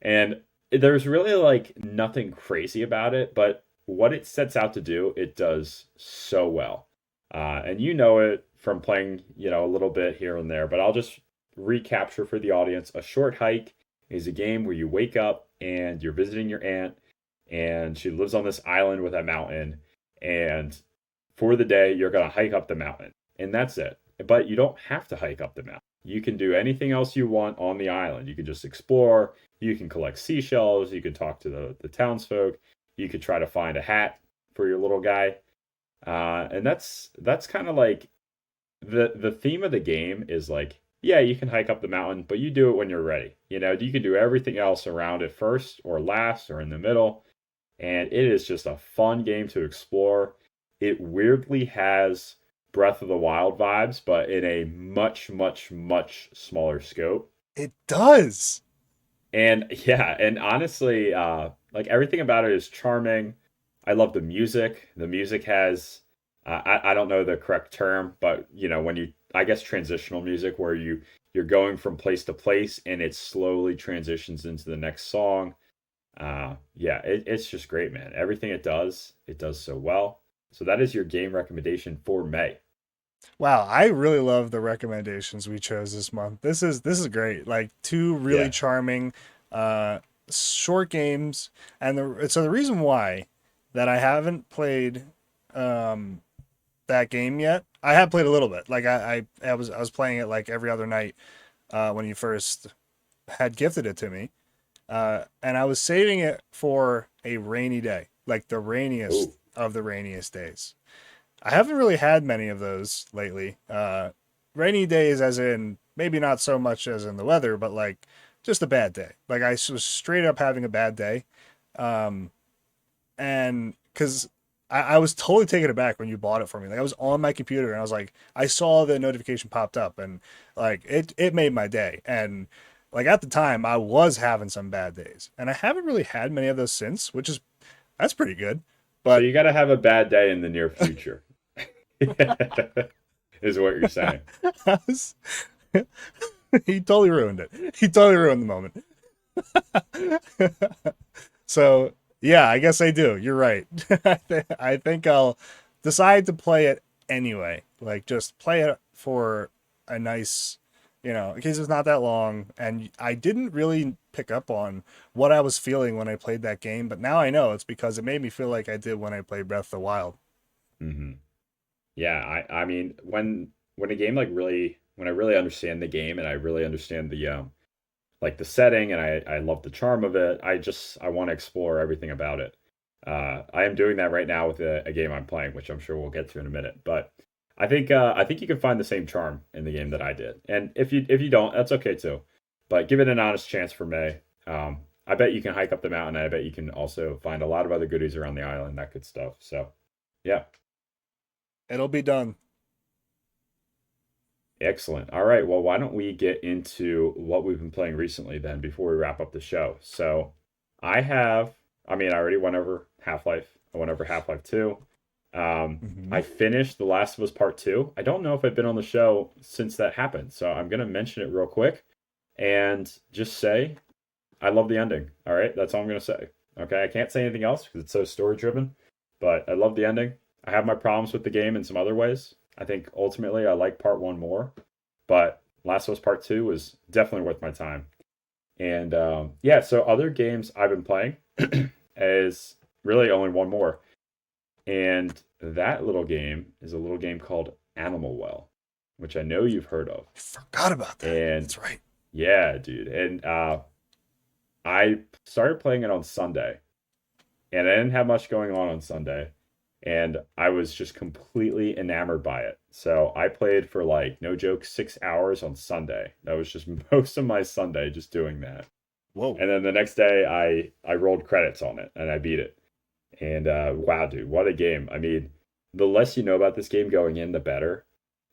And there's really like nothing crazy about it, but what it sets out to do, it does so well. And you know it from playing, a little bit here and there, but I'll just recapture for the audience. A Short Hike is a game where you wake up and you're visiting your aunt, and she lives on this island with a mountain. And for the day, you're going to hike up the mountain, and that's it. But you don't have to hike up the mountain. You can do anything else you want on the island. You can just explore, you can collect seashells. You can talk to the townsfolk. You could try to find a hat for your little guy. And that's kind of like the theme of the game is like, yeah, you can hike up the mountain, but you do it when you're ready. You can do everything else around it first or last or in the middle. And it is just a fun game to explore. It weirdly has Breath of the Wild vibes, but in a much, much, much smaller scope. It does. And yeah, and honestly, like everything about it is charming. I love the music. The music has, I don't know the correct term, but when I guess transitional music where you're going from place to place and it slowly transitions into the next song. Yeah, it's just great, man. Everything it does so well. So that is your game recommendation for May. Wow, I really love the recommendations we chose this month. This is great. Like two really Yeah. charming uh short games, and the reason why that I haven't played um that game yet. I have played a little bit. Like I was playing it like every other night when you first had gifted it to me. And I was saving it for a rainy day, like the Oh, rainiest of the rainiest days. I haven't really had many of those lately. Rainy days, as in maybe not so much as in the weather, but like just a bad day. Like I was straight up having a bad day. Um, and because I was totally taken aback when you bought it for me. Like I was on my computer and I was like, I saw the notification popped up and like it made my day. And like at the time, I was having some bad days, and I haven't really had many of those since, which is that's pretty good. so But you got to have a bad day in the near future, is what you're saying. I was, he totally ruined it. He totally ruined the moment. So yeah, I guess I do. You're right. I think I'll decide to play it anyway. Like just play it for a nice, in case it's not that long. And I didn't really pick up on what I was feeling when I played that game, but now I know it's because it made me feel like I did when I played Breath of the Wild. Hmm. Yeah, I mean when a game like really when I really understand the game and I really understand the like the setting and I love the charm of it, I want to explore everything about it. I am doing that right now with a game I'm playing, which I'm sure we'll get to in a minute. But I think you can find the same charm in the game that I did. And if you don't, that's okay too. But give it an honest chance for May. I bet you can hike up the mountain. And I bet you can also find a lot of other goodies around the island, that good stuff. So yeah. It'll be done. Excellent. All right. Well, why don't we get into what we've been playing recently then before we wrap up the show? So, I have, I mean, I already went over Half Life. I went over Half Life 2. Hmm. I finished The Last of Us Part 2. I don't know if I've been on the show since that happened. So, I'm going to mention it real quick and just say I love the ending. All right. That's all I'm going to say. Okay, I can't say anything else because it's so story driven, but I love the ending. I have my problems with the game in some other ways. I think ultimately I like part one more, but Last of Us Part Two was definitely worth my time. And yeah, so other games I've been playing is really only one more, and that little game is a little game called Animal Well, which I know you've heard of. I forgot about that. And That's right. yeah, dude, and I started playing it on Sunday, and I didn't have much going on Sunday, and I was just completely enamored by it. So I played for like no joke 6 hours on Sunday. That was just most of my Sunday just doing that. Whoa. And then the next day I rolled credits on it and I beat it. And wow, dude, what a game! I mean, the less you know about this game going in, the better.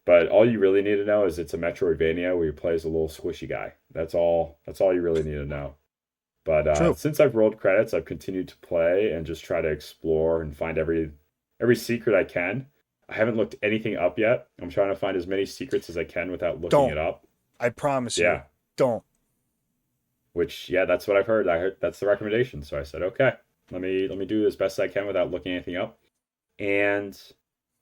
But all you really need to know is it's a Metroidvania where you play as a little squishy guy. That's all. That's all you really need to know. But True. since I've rolled credits, I've continued to play and just try to explore and find every secret I can. I haven't looked anything up yet. I'm trying to find as many secrets as I can without looking Don't. it up. I promise you. Yeah, Don't. which yeah, that's what I've heard. I heard that's the recommendation. So I said, okay, let me do as best I can without looking anything up. And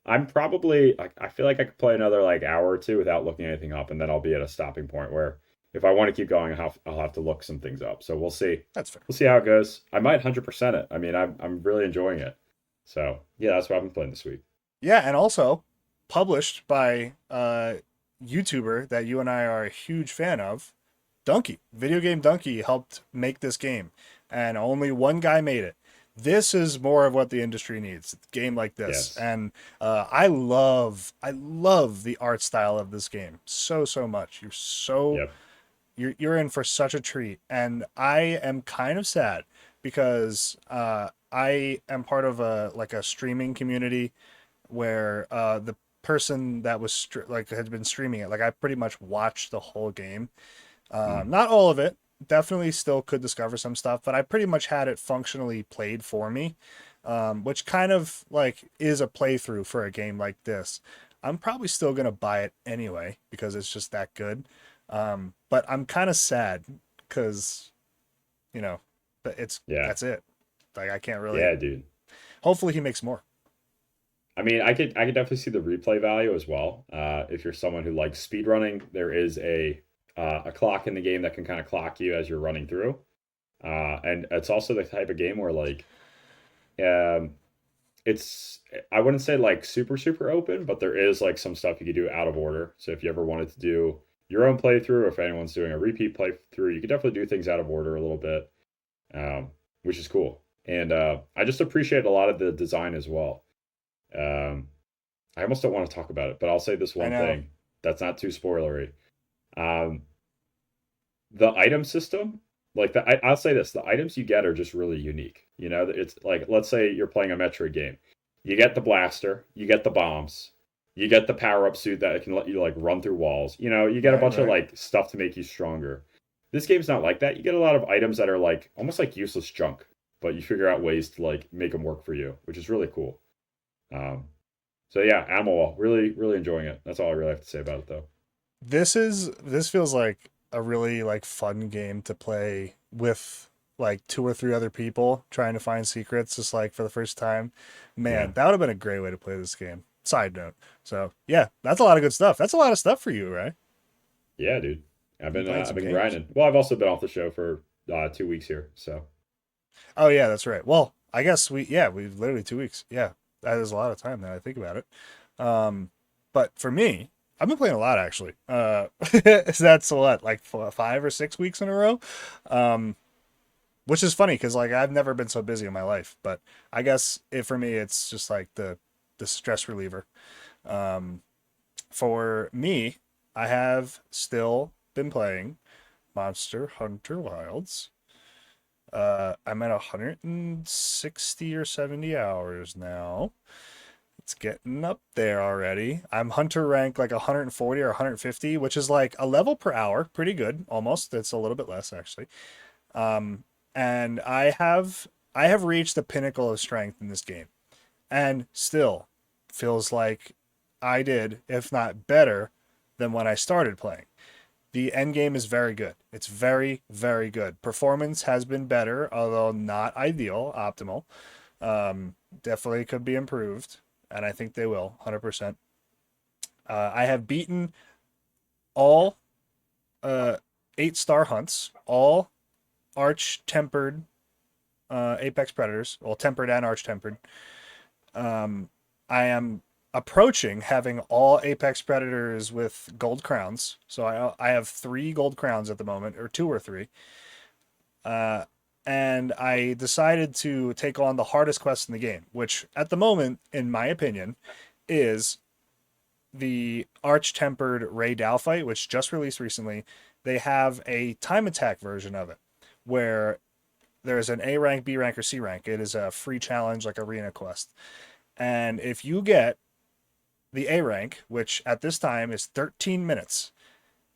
I'm probably I feel like I could play another like hour or two without looking anything up, and then I'll be at a stopping point where if I want to keep going, I'll have to look some things up. So we'll see. That's fair. We'll see how it goes. I might 100% it. I mean, I'm really enjoying it. So yeah, that's what I've been playing this week. Yeah, and also published by a YouTuber that you and I are a huge fan of, Donkey. Video Game Donkey helped make this game, and only one guy made it. This is more of what the industry needs. A game like this, Yes. and I love the art style of this game so much. Yep. You're in for such a treat, and I am kind of sad because I am part of a streaming community where the person that was had been streaming it, like I pretty much watched the whole game, Mm. not all of it. Definitely still could discover some stuff, but I pretty much had it functionally played for me, which kind of like is a playthrough for a game like this. I'm probably still gonna buy it anyway because it's just that good. But I'm kind of sad because you know, but Yeah. that's it. Like I can't really. Yeah, dude. Hopefully he makes more. I mean, I could definitely see the replay value as well. If you're someone who likes speedrunning, there is a clock in the game that can kind of clock you as you're running through. And it's also the type of game where like um it's I wouldn't say like super open, but there is like some stuff you could do out of order. So if you ever wanted to do your own playthrough, or if anyone's doing a repeat playthrough, you could definitely do things out of order a little bit, which is cool. And I just appreciate a lot of the design as well. Um, I almost don't want to talk about it, but I'll say this I one know. thing that's not too spoilery. Um, the item system, like I'll say this: the items you get are just really unique. You know, it's like let's say you're playing a Metroid game, you get the blaster, you get the bombs, you get the power up suit that can let you like run through walls. You know, you get a Right, bunch of right. like stuff to make you stronger. This game's not like that. You get a lot of items that are like almost like useless junk, but you figure out ways to like make them work for you, which is really cool. Um, so yeah, Animal Wall, really enjoying it. That's all I really have to say about it though. This feels like a really like fun game to play with like two or three other people trying to find secrets just like for the first time. Yeah, Man, that would have been a great way to play this game. Side note. So yeah, that's a lot of good stuff. That's a lot of stuff for you, right? yeah, dude. You playing I've some been games. grinding. Well, I've also been off the show for 2 weeks here. So Oh yeah, that's right. Well, I guess we've literally 2 weeks. Yeah, that is a lot of time now I think about it. Um, but for me, I've been playing a lot actually. That's what like 5 or 6 weeks in a row. Um, which is funny because like I've never been so busy in my life. But I guess for me, it's just like the stress reliever. Um, for me, I have still been playing Monster Hunter Wilds. I'm at 160 or 70 hours now. It's getting up there already. I'm hunter rank like 140 or 150, which is like a level per hour. Pretty good, almost. It's a little bit less actually. Um, and I have reached the pinnacle of strength in this game, and still feels like I did, if not better, than when I started playing. The end game is very good. It's very, very good. Performance has been better, although not ideal, optimal. Definitely could be improved, and I think they will, 100%. I have beaten all 8-star hunts, all arch tempered apex predators, well, tempered and arch tempered. I am approaching having all apex predators with gold crowns. So I have 3 gold crowns at the moment, or 2 or 3. Uh, and I decided to take on the hardest quest in the game, which at the moment, in my opinion, is the arch tempered Ray Dow fight, which just released recently. They have a time attack version of it where there's an A rank, B rank, or C rank. It is a free challenge, like arena quest. And if you get the A rank, which at this time is 13 minutes,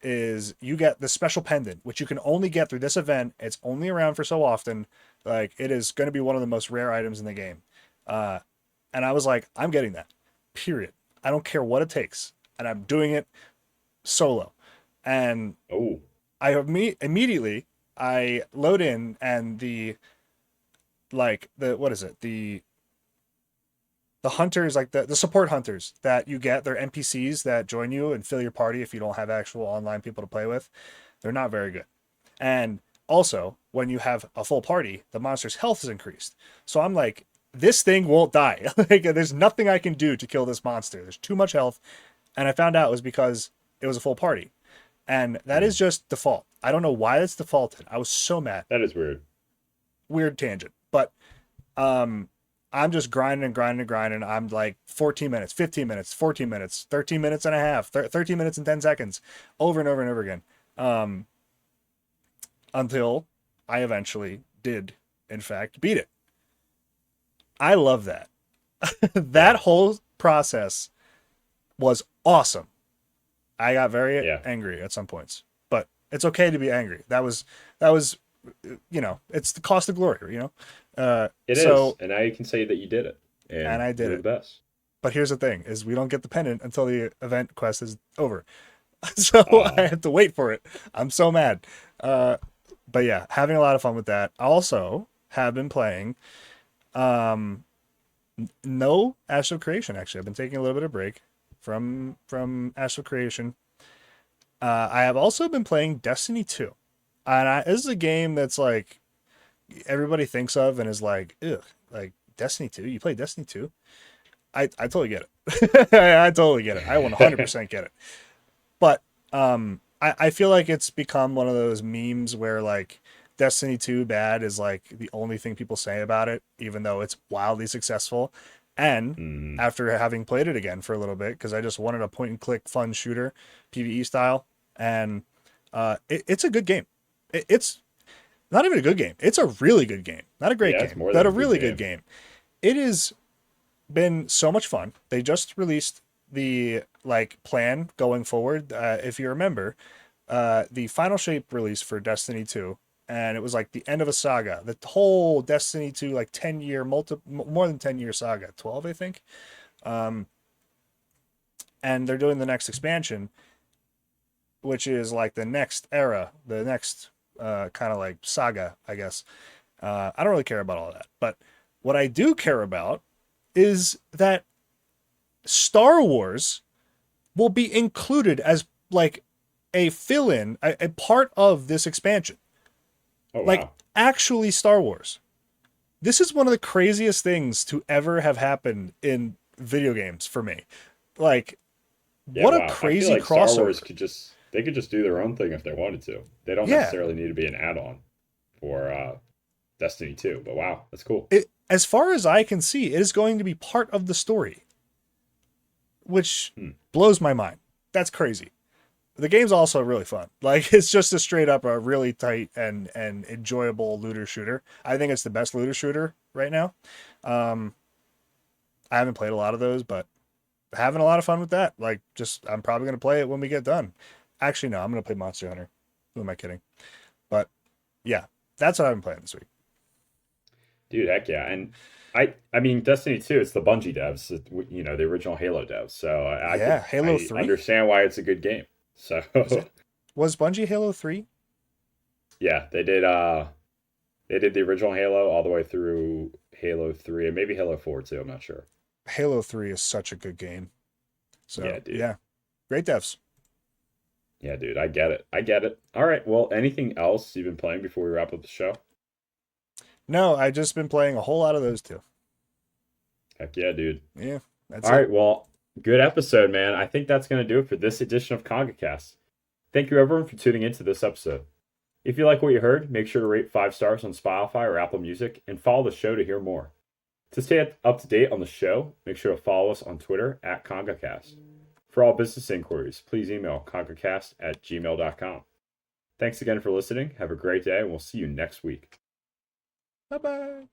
is you get the special pendant, which you can only get through this event. It's only around for so often. Like, it is going to be one of the most rare items in the game. And I was like, I'm getting that. Period. I don't care what it takes. And I'm doing it solo. And I immediately I load in, and what is it? The hunters, like the support hunters that you get, they're NPCs that join you and fill your party if you don't have actual online people to play with. They're not very good. And also, when you have a full party, the monster's health is increased. So I'm like, this thing won't die. Like, there's nothing I can do to kill this monster. There's too much health. And I found out it was because it was a full party. And that is just default. I don't know why it's defaulted. I was so mad. That is weird. Weird tangent. But I'm just grinding and grinding and grinding. I'm like 14 minutes, 15 minutes, 14 minutes, 13 minutes and a half, 13 minutes and 10 seconds, over and over and over again. Until I eventually did, in fact, beat it. I love that. That whole process was awesome. I got very angry at some points, but it's okay to be angry. That was, it's the cost of glory, It is, and now you can say that you did it, and I did it. The best. But here's the thing: is we don't get the pendant until the event quest is over, so I have to wait for it. I'm so mad. But yeah, having a lot of fun with that. I also have been playing, no Ash of Creation. Actually, I've been taking a little bit of break from Ash of Creation. I have also been playing Destiny 2, and this is a game that's like everybody thinks of and is like, ugh, like Destiny 2. You play Destiny 2? I totally get it. I totally get it. I 100% get it. But I feel like it's become one of those memes where like Destiny 2 bad is like the only thing people say about it, even though it's wildly successful. And after having played it again for a little bit, because I just wanted a point and click fun shooter, PvE style, and it's a good game. It's not even a good game. It's a really good game. Not a great game, but a really good game. It has been so much fun. They just released the plan going forward. If you remember, the final shape release for Destiny 2, and it was like the end of a saga. The whole Destiny 2 10-year, more than 10-year saga, 12 I think. And they're doing the next expansion, which is like the next era, the next kind of like saga, I guess. I don't really care about all that, but what I do care about is that Star Wars will be included as like a fill-in, a part of this expansion. Oh, wow. Like actually Star Wars. This is one of the craziest things to ever have happened in video games for me. Like, what a crazy I feel like crossover. Star Wars could just do their own thing if they wanted to. They don't necessarily need to be an add-on for Destiny 2. But wow, that's cool. As far as I can see, it is going to be part of the story, which blows my mind. That's crazy. The game's also really fun. Like, it's just a straight up a really tight and enjoyable looter shooter. I think it's the best looter shooter right now. I haven't played a lot of those, but having a lot of fun with that. Like, I'm probably going to play it when we get done. Actually, no, I'm going to play Monster Hunter. Who am I kidding? But yeah, that's what I've been playing this week. Dude, heck yeah. And I mean, Destiny 2, it's the Bungie devs, the original Halo devs. So Halo 3. I understand why it's a good game. So Was Bungie Halo 3? Yeah, they did. They did the original Halo all the way through Halo 3 and maybe Halo 4 too. I'm not sure. Halo 3 is such a good game. Yeah, So, dude. yeah. Great devs. Yeah, dude. I get it. I get it. All right. Well, anything else you've been playing before we wrap up the show? No, I've just been playing a whole lot of those two. Heck yeah, dude. Yeah, that's All it. right. Well, good episode, man. I think that's going to do it for this edition of KongaCast. Thank you, everyone, for tuning into this episode. If you like what you heard, make sure to rate 5 stars on Spotify or Apple Music and follow the show to hear more. To stay up to date on the show, make sure to follow us on Twitter at KongaCast. For all business inquiries, please email kongacast@gmail.com. Thanks again for listening. Have a great day, and we'll see you next week. Bye-bye.